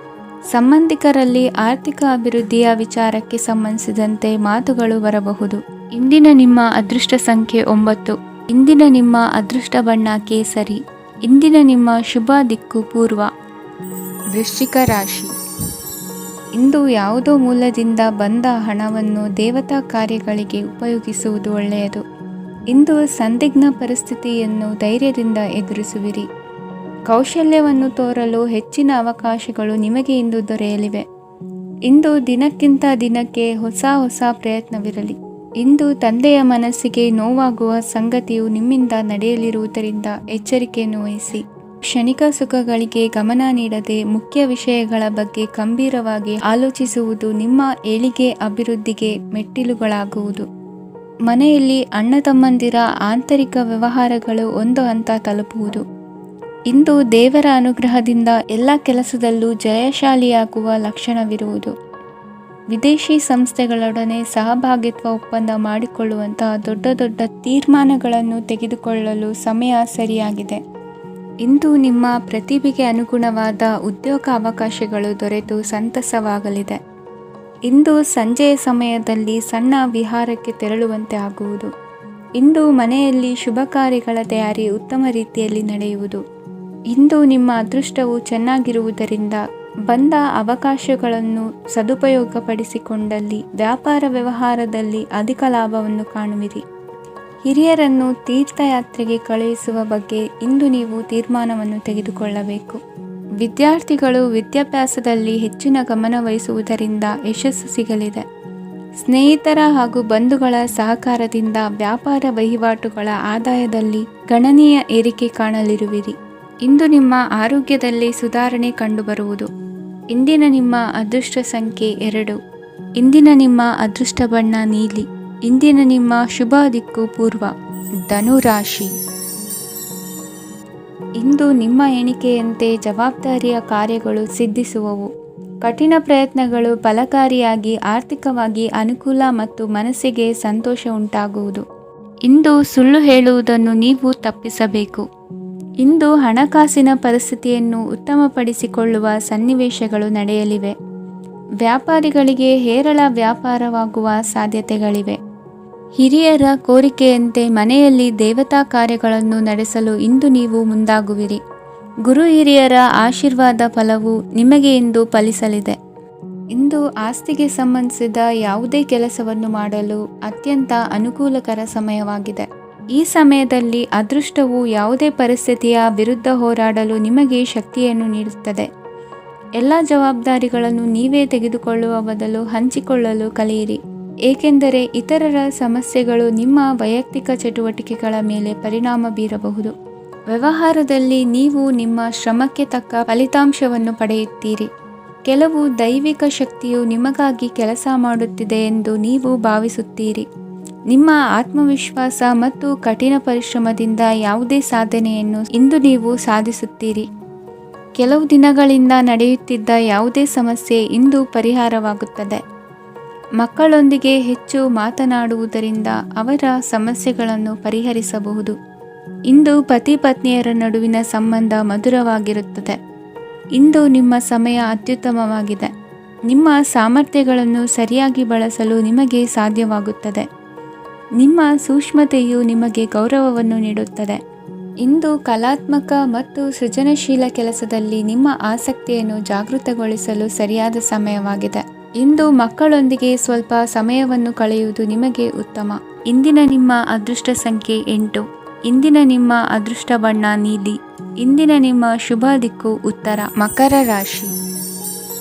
ಸಂಬಂಧಿಕರಲ್ಲಿ ಆರ್ಥಿಕ ಅಭಿವೃದ್ಧಿಯ ವಿಚಾರಕ್ಕೆ ಸಂಬಂಧಿಸಿದಂತೆ ಮಾತುಗಳು ಬರಬಹುದು. ಇಂದಿನ ನಿಮ್ಮ ಅದೃಷ್ಟ ಸಂಖ್ಯೆ 9. ಇಂದಿನ ನಿಮ್ಮ ಅದೃಷ್ಟ ಬಣ್ಣ ಕೇಸರಿ. ಇಂದಿನ ನಿಮ್ಮ ಶುಭ ದಿಕ್ಕು ಪೂರ್ವ. ವೃಶ್ಚಿಕ ರಾಶಿ. ಇಂದು ಯಾವುದೋ ಮೂಲದಿಂದ ಬಂದ ಹಣವನ್ನು ದೇವತಾ ಕಾರ್ಯಗಳಿಗೆ ಉಪಯೋಗಿಸುವುದು ಒಳ್ಳೆಯದು. ಇಂದು ಸಂದಿಗ್ಧ ಪರಿಸ್ಥಿತಿಯನ್ನು ಧೈರ್ಯದಿಂದ ಎದುರಿಸುವಿರಿ. ಕೌಶಲ್ಯವನ್ನು ತೋರಲು ಹೆಚ್ಚಿನ ಅವಕಾಶಗಳು ನಿಮಗೆ ಇಂದು ದೊರೆಯಲಿವೆ. ಇಂದು ದಿನಕ್ಕಿಂತ ದಿನಕ್ಕೆ ಹೊಸ ಪ್ರಯತ್ನವಿರಲಿ. ಇಂದು ತಂದೆಯ ಮನಸ್ಸಿಗೆ ನೋವಾಗುವ ಸಂಗತಿಯು ನಿಮ್ಮಿಂದ ನಡೆಯಲಿರುವುದರಿಂದ ಎಚ್ಚರಿಕೆಯನ್ನು ವಹಿಸಿ. ಕ್ಷಣಿಕ ಸುಖಗಳಿಗೆ ಗಮನ ನೀಡದೆ ಮುಖ್ಯ ವಿಷಯಗಳ ಬಗ್ಗೆ ಗಂಭೀರವಾಗಿ ಆಲೋಚಿಸುವುದು ನಿಮ್ಮ ಏಳಿಗೆ ಅಭಿವೃದ್ಧಿಗೆ ಮೆಟ್ಟಿಲುಗಳಾಗುವುದು. ಮನೆಯಲ್ಲಿ ಅಣ್ಣ ತಮ್ಮಂದಿರ ಆಂತರಿಕ ವ್ಯವಹಾರಗಳು ಒಂದು ಹಂತ ತಲುಪುವುದು. ಇಂದು ದೇವರ ಅನುಗ್ರಹದಿಂದ ಎಲ್ಲ ಕೆಲಸದಲ್ಲೂ ಜಯಶಾಲಿಯಾಗುವ ಲಕ್ಷಣವಿರುವುದು. ವಿದೇಶಿ ಸಂಸ್ಥೆಗಳೊಡನೆ ಸಹಭಾಗಿತ್ವ ಒಪ್ಪಂದ ಮಾಡಿಕೊಳ್ಳುವಂತಹ ದೊಡ್ಡ ದೊಡ್ಡ ತೀರ್ಮಾನಗಳನ್ನು ತೆಗೆದುಕೊಳ್ಳಲು ಸಮಯ ಸರಿಯಾಗಿದೆ. ಇಂದು ನಿಮ್ಮ ಪ್ರತಿಭೆಗೆ ಅನುಗುಣವಾದ ಉದ್ಯೋಗ ಅವಕಾಶಗಳು ದೊರೆತು ಸಂತಸವಾಗಲಿದೆ. ಇಂದು ಸಂಜೆಯ ಸಮಯದಲ್ಲಿ ಸಣ್ಣ ವಿಹಾರಕ್ಕೆ ತೆರಳುವಂತೆ ಆಗುವುದು. ಇಂದು ಮನೆಯಲ್ಲಿ ಶುಭ ಕಾರ್ಯಗಳ ತಯಾರಿ ಉತ್ತಮ ರೀತಿಯಲ್ಲಿ ನಡೆಯುವುದು. ಇಂದು ನಿಮ್ಮ ಅದೃಷ್ಟವು ಚೆನ್ನಾಗಿರುವುದರಿಂದ ಬಂದ ಅವಕಾಶಗಳನ್ನು ಸದುಪಯೋಗಪಡಿಸಿಕೊಂಡಲ್ಲಿ ವ್ಯಾಪಾರ ವ್ಯವಹಾರದಲ್ಲಿ ಅಧಿಕ ಲಾಭವನ್ನು ಕಾಣುವಿರಿ. ಹಿರಿಯರನ್ನು ತೀರ್ಥಯಾತ್ರೆಗೆ ಕಳುಹಿಸುವ ಬಗ್ಗೆ ಇಂದು ನೀವು ತೀರ್ಮಾನವನ್ನು ತೆಗೆದುಕೊಳ್ಳಬೇಕು. ವಿದ್ಯಾರ್ಥಿಗಳು ವಿದ್ಯಾಭ್ಯಾಸದಲ್ಲಿ ಹೆಚ್ಚಿನ ಗಮನ ವಹಿಸುವುದರಿಂದ ಯಶಸ್ಸು ಸಿಗಲಿದೆ. ಸ್ನೇಹಿತರ ಹಾಗೂ ಬಂಧುಗಳ ಸಹಕಾರದಿಂದ ವ್ಯಾಪಾರ ವಹಿವಾಟುಗಳ ಆದಾಯದಲ್ಲಿ ಗಣನೀಯ ಏರಿಕೆ ಕಾಣಲಿರುವಿರಿ. ಇಂದು ನಿಮ್ಮ ಆರೋಗ್ಯದಲ್ಲಿ ಸುಧಾರಣೆ ಕಂಡುಬರುವುದು. ಇಂದಿನ ನಿಮ್ಮ ಅದೃಷ್ಟ ಸಂಖ್ಯೆ 2. ಇಂದಿನ ನಿಮ್ಮ ಅದೃಷ್ಟ ಬಣ್ಣ ನೀಲಿ. ಇಂದಿನ ನಿಮ್ಮ ಶುಭ ದಿಕ್ಕು ಪೂರ್ವ. ಧನುರಾಶಿ. ಇಂದು ನಿಮ್ಮ ಎಣಿಕೆಯಂತೆ ಜವಾಬ್ದಾರಿಯ ಕಾರ್ಯಗಳು ಸಿದ್ಧಿಸುವವು. ಕಠಿಣ ಪ್ರಯತ್ನಗಳು ಫಲಕಾರಿಯಾಗಿ ಆರ್ಥಿಕವಾಗಿ ಅನುಕೂಲ ಮತ್ತು ಮನಸ್ಸಿಗೆ ಸಂತೋಷ ಉಂಟಾಗುವುದು. ಇಂದು ಸುಳ್ಳು ಹೇಳುವುದನ್ನು ನೀವು ತಪ್ಪಿಸಬೇಕು. ಇಂದು ಹಣಕಾಸಿನ ಪರಿಸ್ಥಿತಿಯನ್ನು ಉತ್ತಮಪಡಿಸಿಕೊಳ್ಳುವ ಸನ್ನಿವೇಶಗಳು ನಡೆಯಲಿವೆ. ವ್ಯಾಪಾರಿಗಳಿಗೆ ಹೇರಳ ವ್ಯಾಪಾರವಾಗುವ ಸಾಧ್ಯತೆಗಳಿವೆ. ಹಿರಿಯರ ಕೋರಿಕೆಯಂತೆ ಮನೆಯಲ್ಲಿ ದೇವತಾ ಕಾರ್ಯಗಳನ್ನು ನಡೆಸಲು ಇಂದು ನೀವು ಮುಂದಾಗುವಿರಿ. ಗುರು ಹಿರಿಯರ ಆಶೀರ್ವಾದ ಫಲವು ನಿಮಗೆ ಇಂದು ಫಲಿಸಲಿದೆ. ಇಂದು ಆಸ್ತಿಗೆ ಸಂಬಂಧಿಸಿದ ಯಾವುದೇ ಕೆಲಸವನ್ನು ಮಾಡಲು ಅತ್ಯಂತ ಅನುಕೂಲಕರ ಸಮಯವಾಗಿದೆ. ಈ ಸಮಯದಲ್ಲಿ ಅದೃಷ್ಟವು ಯಾವುದೇ ಪರಿಸ್ಥಿತಿಯ ವಿರುದ್ಧ ಹೋರಾಡಲು ನಿಮಗೆ ಶಕ್ತಿಯನ್ನು ನೀಡುತ್ತದೆ. ಎಲ್ಲ ಜವಾಬ್ದಾರಿಗಳನ್ನು ನೀವೇ ತೆಗೆದುಕೊಳ್ಳುವ ಬದಲು ಹಂಚಿಕೊಳ್ಳಲು ಕಲಿಯಿರಿ. ಏಕೆಂದರೆ ಇತರರ ಸಮಸ್ಯೆಗಳು ನಿಮ್ಮ ವೈಯಕ್ತಿಕ ಚಟುವಟಿಕೆಗಳ ಮೇಲೆ ಪರಿಣಾಮ ಬೀರಬಹುದು. ವ್ಯವಹಾರದಲ್ಲಿ ನೀವು ನಿಮ್ಮ ಶ್ರಮಕ್ಕೆ ತಕ್ಕ ಫಲಿತಾಂಶವನ್ನು ಪಡೆಯುತ್ತೀರಿ. ಕೆಲವು ದೈವಿಕ ಶಕ್ತಿಯು ನಿಮಗಾಗಿ ಕೆಲಸ ಮಾಡುತ್ತಿದೆ ಎಂದು ನೀವು ಭಾವಿಸುತ್ತೀರಿ. ನಿಮ್ಮ ಆತ್ಮವಿಶ್ವಾಸ ಮತ್ತು ಕಠಿಣ ಪರಿಶ್ರಮದಿಂದ ಯಾವುದೇ ಸಾಧನೆಯನ್ನು ಇಂದು ನೀವು ಸಾಧಿಸುತ್ತೀರಿ. ಕೆಲವು ದಿನಗಳಿಂದ ನಡೆಯುತ್ತಿದ್ದ ಯಾವುದೇ ಸಮಸ್ಯೆ ಇಂದು ಪರಿಹಾರವಾಗುತ್ತದೆ. ಮಕ್ಕಳೊಂದಿಗೆ ಹೆಚ್ಚು ಮಾತನಾಡುವುದರಿಂದ ಅವರ ಸಮಸ್ಯೆಗಳನ್ನು ಪರಿಹರಿಸಬಹುದು. ಇಂದು ಪತಿ ಪತ್ನಿಯರ ನಡುವಿನ ಸಂಬಂಧ ಮಧುರವಾಗಿರುತ್ತದೆ. ಇಂದು ನಿಮ್ಮ ಸಮಯ ಅತ್ಯುತ್ತಮವಾಗಿದೆ. ನಿಮ್ಮ ಸಾಮರ್ಥ್ಯಗಳನ್ನು ಸರಿಯಾಗಿ ಬಳಸಲು ನಿಮಗೆ ಸಾಧ್ಯವಾಗುತ್ತದೆ. ನಿಮ್ಮ ಸೂಕ್ಷ್ಮತೆಯು ನಿಮಗೆ ಗೌರವವನ್ನು ನೀಡುತ್ತದೆ. ಇಂದು ಕಲಾತ್ಮಕ ಮತ್ತು ಸೃಜನಶೀಲ ಕೆಲಸದಲ್ಲಿ ನಿಮ್ಮ ಆಸಕ್ತಿಯನ್ನು ಜಾಗೃತಗೊಳಿಸಲು ಸರಿಯಾದ ಸಮಯವಾಗಿದೆ. ಇಂದು ಮಕ್ಕಳೊಂದಿಗೆ ಸ್ವಲ್ಪ ಸಮಯವನ್ನು ಕಳೆಯುವುದು ನಿಮಗೆ ಉತ್ತಮ. ಇಂದಿನ ನಿಮ್ಮ ಅದೃಷ್ಟ ಸಂಖ್ಯೆ 8. ಇಂದಿನ ನಿಮ್ಮ ಅದೃಷ್ಟ ಬಣ್ಣ ನೀಲಿ. ಇಂದಿನ ನಿಮ್ಮ ಶುಭ ದಿಕ್ಕು ಉತ್ತರ. ಮಕರ ರಾಶಿ.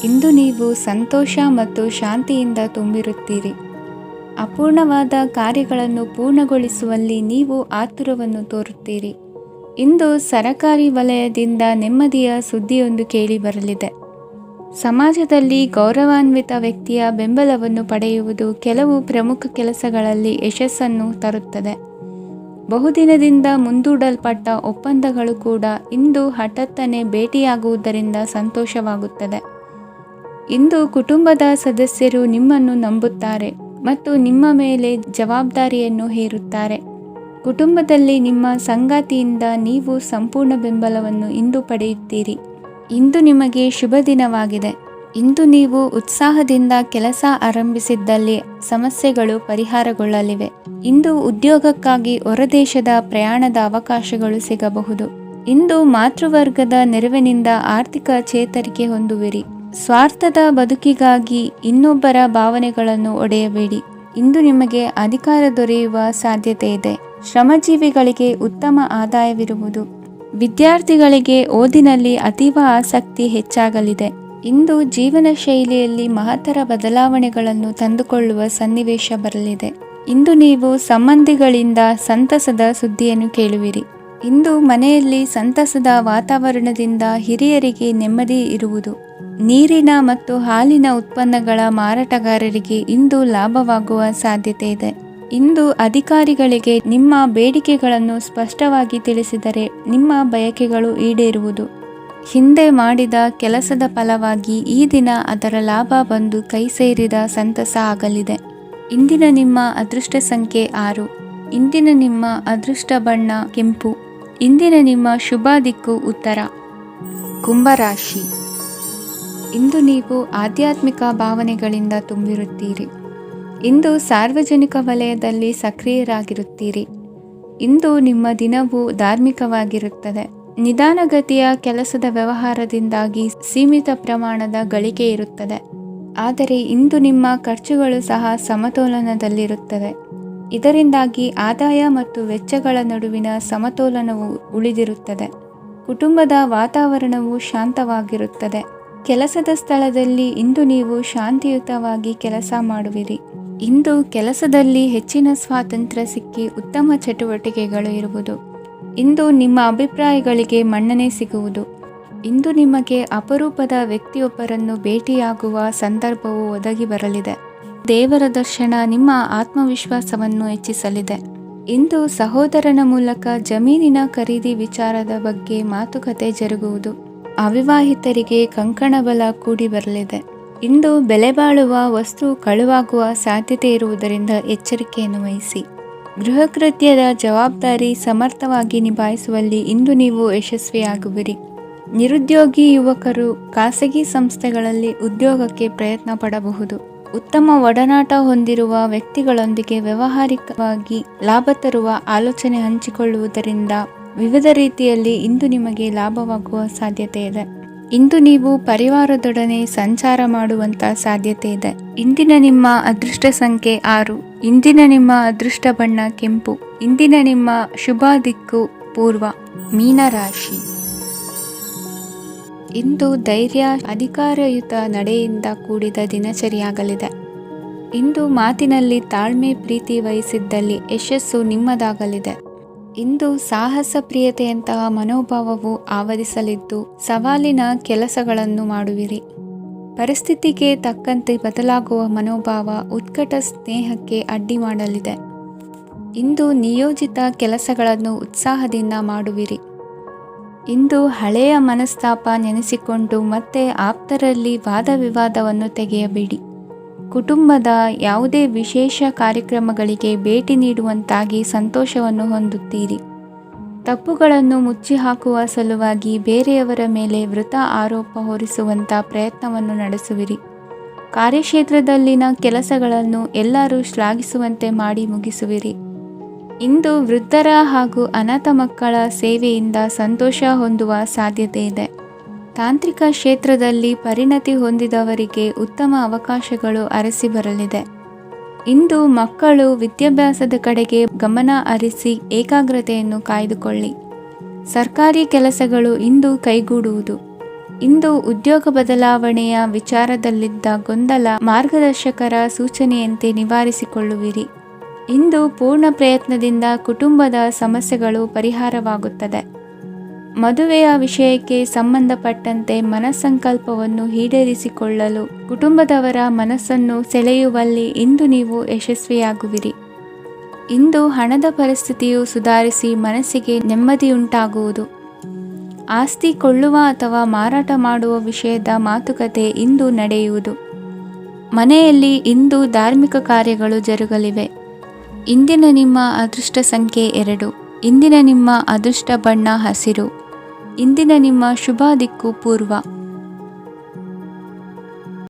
ಇಂದು ನೀವು ಸಂತೋಷ ಮತ್ತು ಶಾಂತಿಯಿಂದ ತುಂಬಿರುತ್ತೀರಿ. ಅಪೂರ್ಣವಾದ ಕಾರ್ಯಗಳನ್ನು ಪೂರ್ಣಗೊಳಿಸುವಲ್ಲಿ ನೀವು ಆತುರವನ್ನು ತೋರುತ್ತೀರಿ. ಇಂದು ಸರಕಾರಿ ವಲಯದಿಂದ ನೆಮ್ಮದಿಯ ಸುದ್ದಿಯೊಂದು ಕೇಳಿಬರಲಿದೆ. ಸಮಾಜದಲ್ಲಿ ಗೌರವಾನ್ವಿತ ವ್ಯಕ್ತಿಯ ಬೆಂಬಲವನ್ನು ಪಡೆಯುವುದು ಕೆಲವು ಪ್ರಮುಖ ಕೆಲಸಗಳಲ್ಲಿ ಯಶಸ್ಸನ್ನು ತರುತ್ತದೆ. ಬಹುದಿನದಿಂದ ಮುಂದೂಡಲ್ಪಟ್ಟ ಒಪ್ಪಂದಗಳು ಕೂಡ ಇಂದು ಹಠಾತ್ತನೆ ಭೇಟಿಯಾಗುವುದರಿಂದ ಸಂತೋಷವಾಗುತ್ತದೆ. ಇಂದು ಕುಟುಂಬದ ಸದಸ್ಯರು ನಿಮ್ಮನ್ನು ನಂಬುತ್ತಾರೆ ಮತ್ತು ನಿಮ್ಮ ಮೇಲೆ ಜವಾಬ್ದಾರಿಯನ್ನು ಹೇರುತ್ತಾರೆ. ಕುಟುಂಬದಲ್ಲಿ ನಿಮ್ಮ ಸಂಗಾತಿಯಿಂದ ನೀವು ಸಂಪೂರ್ಣ ಬೆಂಬಲವನ್ನು ಇಂದು ಪಡೆಯುತ್ತೀರಿ. ಇಂದು ನಿಮಗೆ ಶುಭ ದಿನವಾಗಿದೆ. ಇಂದು ನೀವು ಉತ್ಸಾಹದಿಂದ ಕೆಲಸ ಆರಂಭಿಸಿದ್ದಲ್ಲಿ ಸಮಸ್ಯೆಗಳು ಪರಿಹಾರಗೊಳ್ಳಲಿವೆ. ಇಂದು ಉದ್ಯೋಗಕ್ಕಾಗಿ ಹೊರದೇಶದ ಪ್ರಯಾಣದ ಅವಕಾಶಗಳು ಸಿಗಬಹುದು. ಇಂದು ಮಾತೃವರ್ಗದ ನೆರವಿನಿಂದ ಆರ್ಥಿಕ ಚೇತರಿಕೆ ಹೊಂದುವಿರಿ. ಸ್ವಾರ್ಥದ ಬದುಕಿಗಾಗಿ ಇನ್ನೊಬ್ಬರ ಭಾವನೆಗಳನ್ನು ಒಡೆಯಬೇಡಿ. ಇಂದು ನಿಮಗೆ ಅಧಿಕಾರ ದೊರೆಯುವ ಸಾಧ್ಯತೆ ಇದೆ. ಶ್ರಮಜೀವಿಗಳಿಗೆ ಉತ್ತಮ ಆದಾಯವಿರುವುದು. ವಿದ್ಯಾರ್ಥಿಗಳಿಗೆ ಓದಿನಲ್ಲಿ ಅತೀವ ಆಸಕ್ತಿ ಹೆಚ್ಚಾಗಲಿದೆ. ಇಂದು ಜೀವನ ಶೈಲಿಯಲ್ಲಿ ಮಹತ್ತರ ಬದಲಾವಣೆಗಳನ್ನು ತಂದುಕೊಳ್ಳುವ ಸನ್ನಿವೇಶ ಬರಲಿದೆ. ಇಂದು ನೀವು ಸಂಬಂಧಿಗಳಿಂದ ಸಂತಸದ ಸುದ್ದಿಯನ್ನು ಕೇಳುವಿರಿ. ಇಂದು ಮನೆಯಲ್ಲಿ ಸಂತಸದ ವಾತಾವರಣದಿಂದ ಹಿರಿಯರಿಗೆ ನೆಮ್ಮದಿ ಇರುವುದು. ನೀರಿನ ಮತ್ತು ಹಾಲಿನ ಉತ್ಪನ್ನಗಳ ಮಾರಾಟಗಾರರಿಗೆ ಇಂದು ಲಾಭವಾಗುವ ಸಾಧ್ಯತೆ ಇದೆ. ಇಂದು ಅಧಿಕಾರಿಗಳಿಗೆ ನಿಮ್ಮ ಬೇಡಿಕೆಗಳನ್ನು ಸ್ಪಷ್ಟವಾಗಿ ತಿಳಿಸಿದರೆ ನಿಮ್ಮ ಬಯಕೆಗಳು ಈಡೇರುವುದು. ಹಿಂದೆ ಮಾಡಿದ ಕೆಲಸದ ಫಲವಾಗಿ ಈ ದಿನ ಅದರ ಲಾಭ ಬಂದು ಕೈ ಸೇರಿದ ಸಂತಸ ಆಗಲಿದೆ. ಇಂದಿನ ನಿಮ್ಮ ಅದೃಷ್ಟ ಸಂಖ್ಯೆ 6. ಇಂದಿನ ನಿಮ್ಮ ಅದೃಷ್ಟ ಬಣ್ಣ ಕೆಂಪು. ಇಂದಿನ ನಿಮ್ಮ ಶುಭ ದಿಕ್ಕು ಉತ್ತರ. ಕುಂಭರಾಶಿ. ಇಂದು ನೀವು ಆಧ್ಯಾತ್ಮಿಕ ಭಾವನೆಗಳಿಂದ ತುಂಬಿರುತ್ತೀರಿ. ಇಂದು ಸಾರ್ವಜನಿಕ ವಲಯದಲ್ಲಿ ಸಕ್ರಿಯರಾಗಿರುತ್ತೀರಿ. ಇಂದು ನಿಮ್ಮ ದಿನವು ಧಾರ್ಮಿಕವಾಗಿರುತ್ತದೆ. ನಿಧಾನಗತಿಯ ಕೆಲಸದ ವ್ಯವಹಾರದಿಂದಾಗಿ ಸೀಮಿತ ಪ್ರಮಾಣದ ಗಳಿಕೆ ಇರುತ್ತದೆ. ಆದರೆ ಇಂದು ನಿಮ್ಮ ಖರ್ಚುಗಳು ಸಹ ಸಮತೋಲನದಲ್ಲಿರುತ್ತವೆ. ಇದರಿಂದಾಗಿ ಆದಾಯ ಮತ್ತು ವೆಚ್ಚಗಳ ನಡುವಿನ ಸಮತೋಲನವು ಉಳಿದಿರುತ್ತದೆ. ಕುಟುಂಬದ ವಾತಾವರಣವು ಶಾಂತವಾಗಿರುತ್ತದೆ. ಕೆಲಸದ ಸ್ಥಳದಲ್ಲಿ ಇಂದು ನೀವು ಶಾಂತಿಯುತವಾಗಿ ಕೆಲಸ ಮಾಡುವಿರಿ. ಇಂದು ಕೆಲಸದಲ್ಲಿ ಹೆಚ್ಚಿನ ಸ್ವಾತಂತ್ರ್ಯ ಸಿಕ್ಕಿ ಉತ್ತಮ ಚಟುವಟಿಕೆಗಳು ಇರುವುದು. ಇಂದು ನಿಮ್ಮ ಅಭಿಪ್ರಾಯಗಳಿಗೆ ಮನ್ನಣೆ ಸಿಗುವುದು. ಇಂದು ನಿಮಗೆ ಅಪರೂಪದ ವ್ಯಕ್ತಿಯೊಬ್ಬರನ್ನು ಭೇಟಿಯಾಗುವ ಸಂದರ್ಭವು ಒದಗಿ ಬರಲಿದೆ. ದೇವರ ದರ್ಶನ ನಿಮ್ಮ ಆತ್ಮವಿಶ್ವಾಸವನ್ನು ಹೆಚ್ಚಿಸಲಿದೆ. ಇಂದು ಸಹೋದರನ ಮೂಲಕ ಜಮೀನಿನ ಖರೀದಿ ವಿಚಾರದ ಬಗ್ಗೆ ಮಾತುಕತೆ ಜರುಗುವುದು. ಅವಿವಾಹಿತರಿಗೆ ಕಂಕಣ ಬಲ ಕೂಡಿ ಬರಲಿದೆ. ಇಂದು ಬೆಲೆ ಬಾಳುವ ವಸ್ತು ಕಳುವಾಗುವ ಸಾಧ್ಯತೆ ಇರುವುದರಿಂದ ಎಚ್ಚರಿಕೆಯನ್ನು ವಹಿಸಿ. ಗೃಹ ಕೃತ್ಯದ ಜವಾಬ್ದಾರಿ ಸಮರ್ಥವಾಗಿ ನಿಭಾಯಿಸುವಲ್ಲಿ ಇಂದು ನೀವು ಯಶಸ್ವಿಯಾಗುವಿರಿ. ನಿರುದ್ಯೋಗಿ ಯುವಕರು ಖಾಸಗಿ ಸಂಸ್ಥೆಗಳಲ್ಲಿ ಉದ್ಯೋಗಕ್ಕೆ ಪ್ರಯತ್ನ ಪಡಬಹುದು. ಉತ್ತಮ ಒಡನಾಟ ಹೊಂದಿರುವ ವ್ಯಕ್ತಿಗಳೊಂದಿಗೆ ವ್ಯಾವಹಾರಿಕವಾಗಿ ಲಾಭ ತರುವ ಆಲೋಚನೆ ಹಂಚಿಕೊಳ್ಳುವುದರಿಂದ ವಿವಿಧ ರೀತಿಯಲ್ಲಿ ಇಂದು ನಿಮಗೆ ಲಾಭವಾಗುವ ಸಾಧ್ಯತೆ ಇದೆ. ಇಂದು ನೀವು ಪರಿವಾರದೊಡನೆ ಸಂಚಾರ ಮಾಡುವಂತ ಸಾಧ್ಯತೆ ಇದೆ. ಇಂದಿನ ನಿಮ್ಮ ಅದೃಷ್ಟ ಸಂಖ್ಯೆ 6. ಇಂದಿನ ನಿಮ್ಮ ಅದೃಷ್ಟ ಬಣ್ಣ ಕೆಂಪು. ಇಂದಿನ ನಿಮ್ಮ ಶುಭ ದಿಕ್ಕು ಪೂರ್ವ. ಮೀನರಾಶಿ. ಇಂದು ಧೈರ್ಯ, ಅಧಿಕಾರಯುತ ನಡೆಯಿಂದ ಕೂಡಿದ ದಿನಚರಿಯಾಗಲಿದೆ. ಇಂದು ಮಾತಿನಲ್ಲಿ ತಾಳ್ಮೆ, ಪ್ರೀತಿ ವಹಿಸಿದ್ದಲ್ಲಿ ಯಶಸ್ಸು ನಿಮ್ಮದಾಗಲಿದೆ. ಇಂದು ಸಾಹಸ ಪ್ರಿಯತೆಯಂತಹ ಮನೋಭಾವವು ಆವರಿಸಲಿದ್ದು ಸವಾಲಿನ ಕೆಲಸಗಳನ್ನು ಮಾಡುವಿರಿ. ಪರಿಸ್ಥಿತಿಗೆ ತಕ್ಕಂತೆ ಬದಲಾಗುವ ಮನೋಭಾವ ಉತ್ಕಟ ಸ್ನೇಹಕ್ಕೆ ಅಡ್ಡಿ ಮಾಡಲಿದೆ. ಇಂದು ನಿಯೋಜಿತ ಕೆಲಸಗಳನ್ನು ಉತ್ಸಾಹದಿಂದ ಮಾಡುವಿರಿ. ಇಂದು ಹಳೆಯ ಮನಸ್ತಾಪ ನೆನೆಸಿಕೊಂಡು ಮತ್ತೆ ಆಪ್ತರಲ್ಲಿ ವಾದ ವಿವಾದವನ್ನು ತೆಗೆಯಬೇಡಿ. ಕುಟುಂಬದ ಯಾವುದೇ ವಿಶೇಷ ಕಾರ್ಯಕ್ರಮಗಳಿಗೆ ಭೇಟಿ ನೀಡುವಂತಾಗಿ ಸಂತೋಷವನ್ನು ಹೊಂದುತ್ತೀರಿ. ತಪ್ಪುಗಳನ್ನು ಮುಚ್ಚಿ ಹಾಕುವ ಸಲುವಾಗಿ ಬೇರೆಯವರ ಮೇಲೆ ವೃಥಾ ಆರೋಪ ಹೊರಿಸುವಂಥ ಪ್ರಯತ್ನವನ್ನು ನಡೆಸುವಿರಿ. ಕಾರ್ಯಕ್ಷೇತ್ರದಲ್ಲಿನ ಕೆಲಸಗಳನ್ನು ಎಲ್ಲರೂ ಶ್ಲಾಘಿಸುವಂತೆ ಮಾಡಿ ಮುಗಿಸುವಿರಿ. ಇಂದು ವೃದ್ಧರ ಹಾಗೂ ಅನಾಥ ಮಕ್ಕಳ ಸೇವೆಯಿಂದ ಸಂತೋಷ ಹೊಂದುವ ಸಾಧ್ಯತೆ ಇದೆ. ತಾಂತ್ರಿಕ ಕ್ಷೇತ್ರದಲ್ಲಿ ಪರಿಣತಿ ಹೊಂದಿದವರಿಗೆ ಉತ್ತಮ ಅವಕಾಶಗಳು ಅರಸಿ ಬರಲಿದೆ. ಇಂದು ಮಕ್ಕಳು ವಿದ್ಯಾಭ್ಯಾಸದ ಕಡೆಗೆ ಗಮನ ಹರಿಸಿ ಏಕಾಗ್ರತೆಯನ್ನು ಕಾಯ್ದುಕೊಳ್ಳಿ. ಸರ್ಕಾರಿ ಕೆಲಸಗಳು ಇಂದು ಕೈಗೂಡುವುದು. ಇಂದು ಉದ್ಯೋಗ ಬದಲಾವಣೆಯ ವಿಚಾರದಲ್ಲಿದ್ದ ಗೊಂದಲ ಮಾರ್ಗದರ್ಶಕರ ಸೂಚನೆಯಂತೆ ನಿವಾರಿಸಿಕೊಳ್ಳುವಿರಿ. ಇಂದು ಪೂರ್ಣ ಪ್ರಯತ್ನದಿಂದ ಕುಟುಂಬದ ಸಮಸ್ಯೆಗಳು ಪರಿಹಾರವಾಗುತ್ತದೆ. ಮದುವೆಯ ವಿಷಯಕ್ಕೆ ಸಂಬಂಧಪಟ್ಟಂತೆ ಮನಸ್ಸಂಕಲ್ಪವನ್ನು ಈಡೇರಿಸಿಕೊಳ್ಳಲು ಕುಟುಂಬದವರ ಮನಸ್ಸನ್ನು ಸೆಳೆಯುವಲ್ಲಿ ಇಂದು ನೀವು ಯಶಸ್ವಿಯಾಗುವಿರಿ. ಇಂದು ಹಣದ ಪರಿಸ್ಥಿತಿಯು ಸುಧಾರಿಸಿ ಮನಸ್ಸಿಗೆ ನೆಮ್ಮದಿಯುಂಟಾಗುವುದು. ಆಸ್ತಿ ಕೊಳ್ಳುವ ಅಥವಾ ಮಾರಾಟ ಮಾಡುವ ವಿಷಯದ ಮಾತುಕತೆ ಇಂದು ನಡೆಯುವುದು. ಮನೆಯಲ್ಲಿ ಇಂದು ಧಾರ್ಮಿಕ ಕಾರ್ಯಗಳು ಜರುಗಲಿವೆ. ಇಂದಿನ ನಿಮ್ಮ ಅದೃಷ್ಟ ಸಂಖ್ಯೆ 2. ಇಂದಿನ ನಿಮ್ಮ ಅದೃಷ್ಟ ಬಣ್ಣ ಹಸಿರು. ಇಂದಿನ ನಿಮ್ಮ ಶುಭ ದಿಕ್ಕು ಪೂರ್ವ.